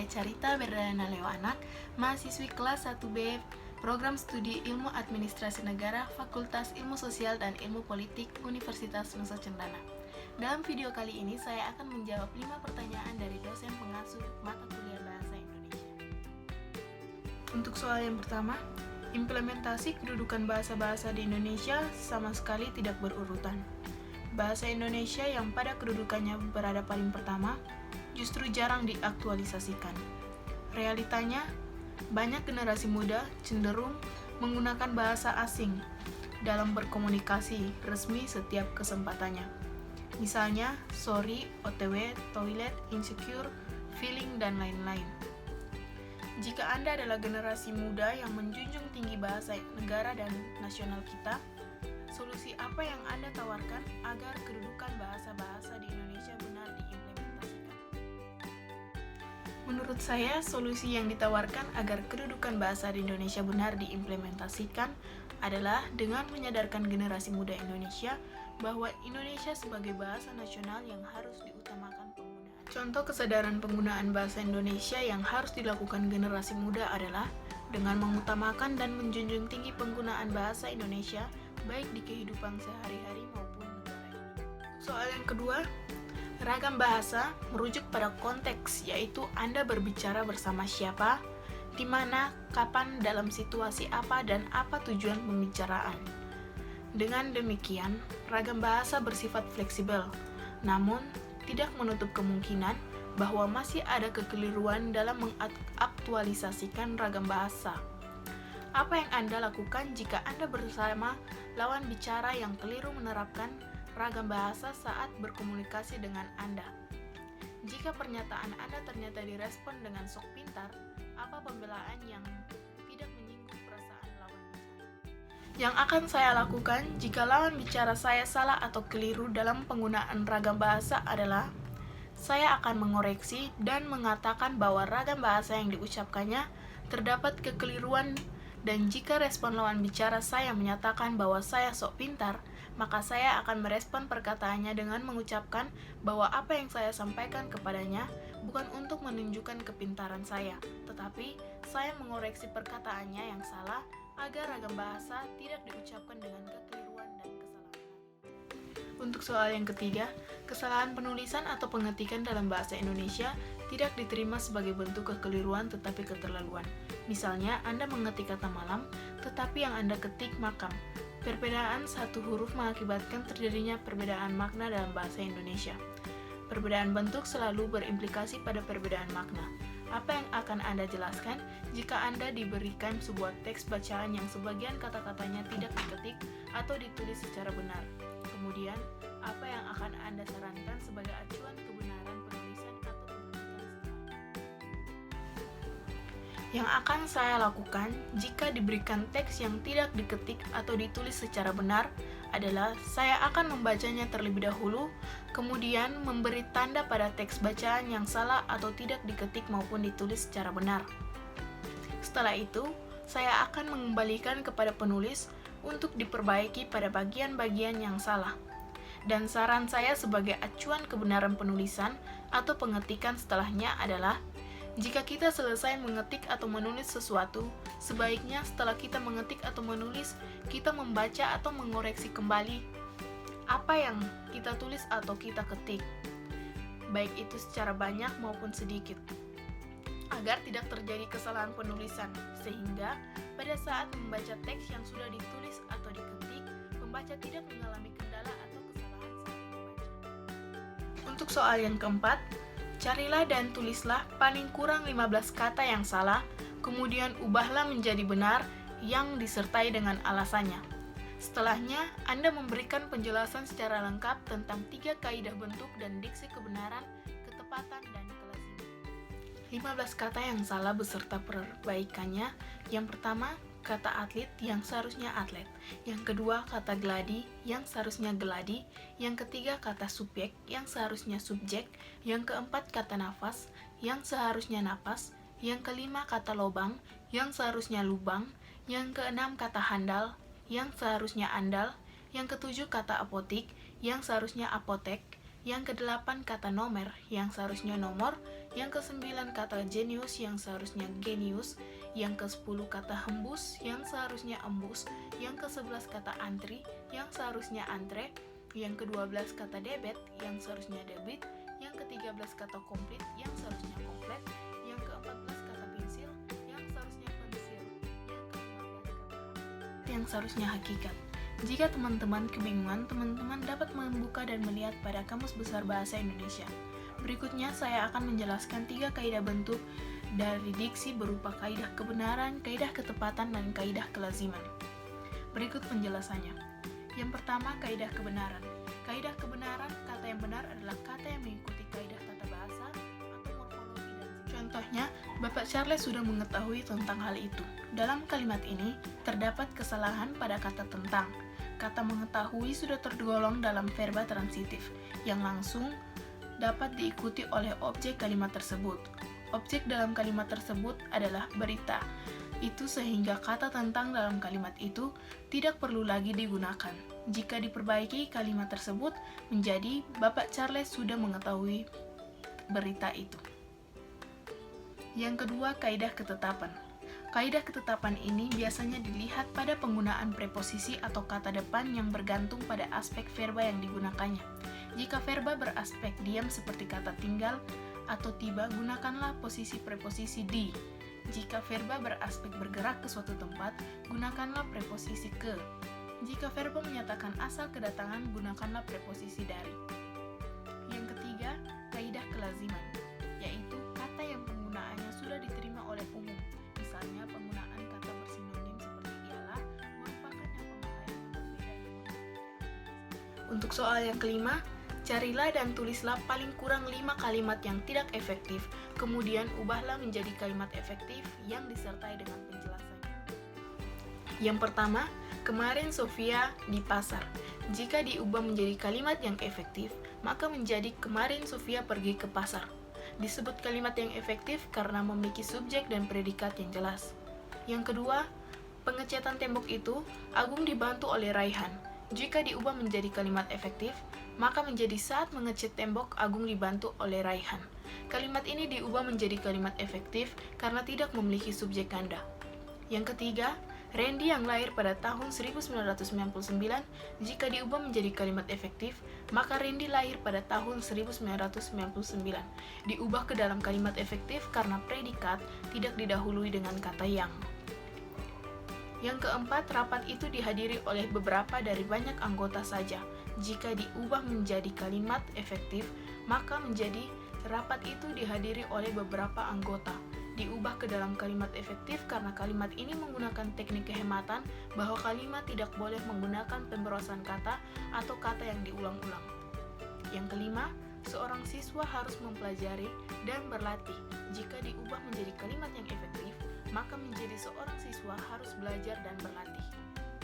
Carita Berdana Lewanak, mahasiswi kelas 1B Program Studi Ilmu Administrasi Negara, Fakultas Ilmu Sosial dan Ilmu Politik, Universitas Nusa Cendana. Dalam video kali ini, saya akan menjawab 5 pertanyaan dari dosen pengasuh mata kuliah Bahasa Indonesia. Untuk soal yang pertama, implementasi kedudukan bahasa-bahasa di Indonesia sama sekali tidak berurutan. Bahasa Indonesia yang pada kedudukannya berada paling pertama, justru jarang diaktualisasikan. Realitanya, banyak generasi muda cenderung menggunakan bahasa asing dalam berkomunikasi resmi setiap kesempatannya. Misalnya, sorry, OTW, toilet, insecure, feeling, dan lain-lain. Jika Anda adalah generasi muda yang menjunjung tinggi bahasa negara dan nasional kita, solusi apa yang Anda tawarkan agar kedudukan bahasa-bahasa di Indonesia benar diimplementasikan? Menurut saya, solusi yang ditawarkan agar kedudukan bahasa di Indonesia benar diimplementasikan adalah dengan menyadarkan generasi muda Indonesia bahwa Indonesia sebagai bahasa nasional yang harus diutamakan penggunaan. Contoh kesadaran penggunaan bahasa Indonesia yang harus dilakukan generasi muda adalah dengan mengutamakan dan menjunjung tinggi penggunaan bahasa Indonesia baik di kehidupan sehari-hari maupun negara ini. Soal yang kedua, ragam bahasa merujuk pada konteks, yaitu Anda berbicara bersama siapa, di mana, kapan, dalam situasi apa, dan apa tujuan pembicaraan. Dengan demikian, ragam bahasa bersifat fleksibel, namun tidak menutup kemungkinan bahwa masih ada kekeliruan dalam mengaktualisasikan ragam bahasa. Apa yang Anda lakukan jika Anda bersama lawan bicara yang keliru menerapkan ragam bahasa saat berkomunikasi dengan Anda? Jika pernyataan Anda ternyata direspon dengan sok pintar, apa pembelaan yang tidak menyinggung perasaan lawan bicara? Yang akan saya lakukan jika lawan bicara saya salah atau keliru dalam penggunaan ragam bahasa adalah saya akan mengoreksi dan mengatakan bahwa ragam bahasa yang diucapkannya terdapat kekeliruan. Dan jika respon lawan bicara saya menyatakan bahwa saya sok pintar, maka saya akan merespon perkataannya dengan mengucapkan bahwa apa yang saya sampaikan kepadanya bukan untuk menunjukkan kepintaran saya, tetapi saya mengoreksi perkataannya yang salah agar ragam bahasa tidak diucapkan dengan kekeliruan dan kesalahan. Untuk soal yang ketiga, kesalahan penulisan atau pengetikan dalam bahasa Indonesia tidak diterima sebagai bentuk kekeliruan tetapi keterlaluan. Misalnya, Anda mengetik kata malam, tetapi yang Anda ketik makam. Perbedaan satu huruf mengakibatkan terjadinya perbedaan makna dalam bahasa Indonesia. Perbedaan bentuk selalu berimplikasi pada perbedaan makna. Apa yang akan Anda jelaskan jika Anda diberikan sebuah teks bacaan yang sebagian kata-katanya tidak diketik atau ditulis secara benar? Kemudian, apa yang akan Anda sarankan sebagai acuan kebenaran penulisan atau pengetikan setelah? Yang akan saya lakukan jika diberikan teks yang tidak diketik atau ditulis secara benar adalah saya akan membacanya terlebih dahulu, kemudian memberi tanda pada teks bacaan yang salah atau tidak diketik maupun ditulis secara benar. Setelah itu, saya akan mengembalikan kepada penulis untuk diperbaiki pada bagian-bagian yang salah. Dan saran saya sebagai acuan kebenaran penulisan atau pengetikan setelahnya adalah jika kita selesai mengetik atau menulis sesuatu, sebaiknya setelah kita mengetik atau menulis, kita membaca atau mengoreksi kembali apa yang kita tulis atau kita ketik, baik itu secara banyak maupun sedikit, agar tidak terjadi kesalahan penulisan, sehingga pada saat membaca teks yang sudah ditulis atau diketik, pembaca tidak mengalami kendala atau kesalahan saat membaca. Untuk soal yang keempat, carilah dan tulislah paling kurang 15 kata yang salah, kemudian ubahlah menjadi benar yang disertai dengan alasannya. Setelahnya, Anda memberikan penjelasan secara lengkap tentang 3 kaidah bentuk dan diksi kebenaran, ketepatan, dan kelasiman. 15 kata yang salah beserta perbaikannya. Yang pertama, kata atlet yang seharusnya atlet. Yang kedua, kata geladi yang seharusnya geladi. Yang ketiga, kata subjek yang seharusnya subjek. Yang keempat, kata nafas yang seharusnya napas. Yang kelima, kata lobang yang seharusnya lubang. Yang keenam, kata handal yang seharusnya andal. Yang ketujuh, kata apotik yang seharusnya apotek. Yang kedelapan, kata nomer yang seharusnya nomor. Yang ke-9 kata genius yang seharusnya genius. Yang ke-10 kata hembus yang seharusnya embus. Yang ke-11 kata antri yang seharusnya antre. Yang ke-12 kata debit yang seharusnya debit. Yang ke-13 kata komplit yang seharusnya komplit. Yang ke-14 kata pensil yang seharusnya pensil. Yang ke-15 kata yang seharusnya hakikat. Jika teman-teman kebingungan, teman-teman dapat membuka dan melihat pada Kamus Besar Bahasa Indonesia. Berikutnya saya akan menjelaskan 3 kaidah bentuk dari diksi berupa kaidah kebenaran, kaidah ketepatan, dan kaidah kelaziman. Berikut penjelasannya. Yang pertama, kaidah kebenaran. Kaidah kebenaran, kata yang benar adalah kata yang mengikuti kaidah tata bahasa atau morfologi dan contohnya, Bapak Charles sudah mengetahui tentang hal itu. Dalam kalimat ini, terdapat kesalahan pada kata tentang. Kata mengetahui sudah tergolong dalam verba transitif, yang langsung dapat diikuti oleh objek kalimat tersebut. Objek dalam kalimat tersebut adalah berita. Itu sehingga kata tentang dalam kalimat itu tidak perlu lagi digunakan. Jika diperbaiki kalimat tersebut menjadi Bapak Charles sudah mengetahui berita itu. Yang kedua, kaidah ketetapan. Kaidah ketetapan ini biasanya dilihat pada penggunaan preposisi atau kata depan yang bergantung pada aspek verba yang digunakannya. Jika verba beraspek diam seperti kata tinggal atau tiba, gunakanlah posisi preposisi di. Jika verba beraspek bergerak ke suatu tempat, gunakanlah preposisi ke. Jika verba menyatakan asal kedatangan, gunakanlah preposisi dari. Yang ketiga, kaidah kelaziman, yaitu kata yang penggunaannya sudah diterima oleh umum. Misalnya, penggunaan kata bersinonim seperti ialah merupakan yang pemakaian yang berbeda. Untuk soal yang kelima, carilah dan tulislah paling kurang 5 kalimat yang tidak efektif, kemudian ubahlah menjadi kalimat efektif yang disertai dengan penjelasannya. Yang pertama, kemarin Sofia di pasar. Jika diubah menjadi kalimat yang efektif, maka menjadi kemarin Sofia pergi ke pasar. Disebut kalimat yang efektif karena memiliki subjek dan predikat yang jelas. Yang kedua, pengecatan tembok itu Agung dibantu oleh Raihan. Jika diubah menjadi kalimat efektif, maka menjadi saat mengecat tembok Agung dibantu oleh Raihan. Kalimat ini diubah menjadi kalimat efektif karena tidak memiliki subjek ganda. Yang ketiga, Randy yang lahir pada tahun 1999, jika diubah menjadi kalimat efektif, maka Randy lahir pada tahun 1999. Diubah ke dalam kalimat efektif karena predikat tidak didahului dengan kata yang. Yang keempat, rapat itu dihadiri oleh beberapa dari banyak anggota saja. Jika diubah menjadi kalimat efektif, maka menjadi rapat itu dihadiri oleh beberapa anggota. Diubah ke dalam kalimat efektif karena kalimat ini menggunakan teknik kehematan bahwa kalimat tidak boleh menggunakan pemborosan kata atau kata yang diulang-ulang. Yang kelima, seorang siswa harus mempelajari dan berlatih. Jika diubah menjadi kalimat yang efektif, maka menjadi seorang siswa harus belajar dan berlatih.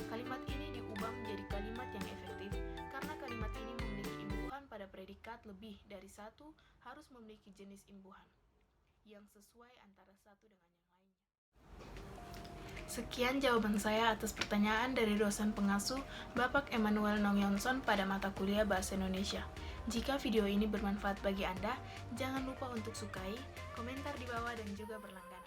Kalimat ini diubah menjadi kalimat yang efektif karena kalimat ini memiliki imbuhan pada predikat lebih dari satu, harus memiliki jenis imbuhan yang sesuai antara satu dengan yang lainnya. Sekian jawaban saya atas pertanyaan dari dosen pengasuh Bapak Emmanuel Nongyonson pada mata kuliah Bahasa Indonesia. Jika video ini bermanfaat bagi Anda, jangan lupa untuk sukai, komentar di bawah, dan juga berlangganan.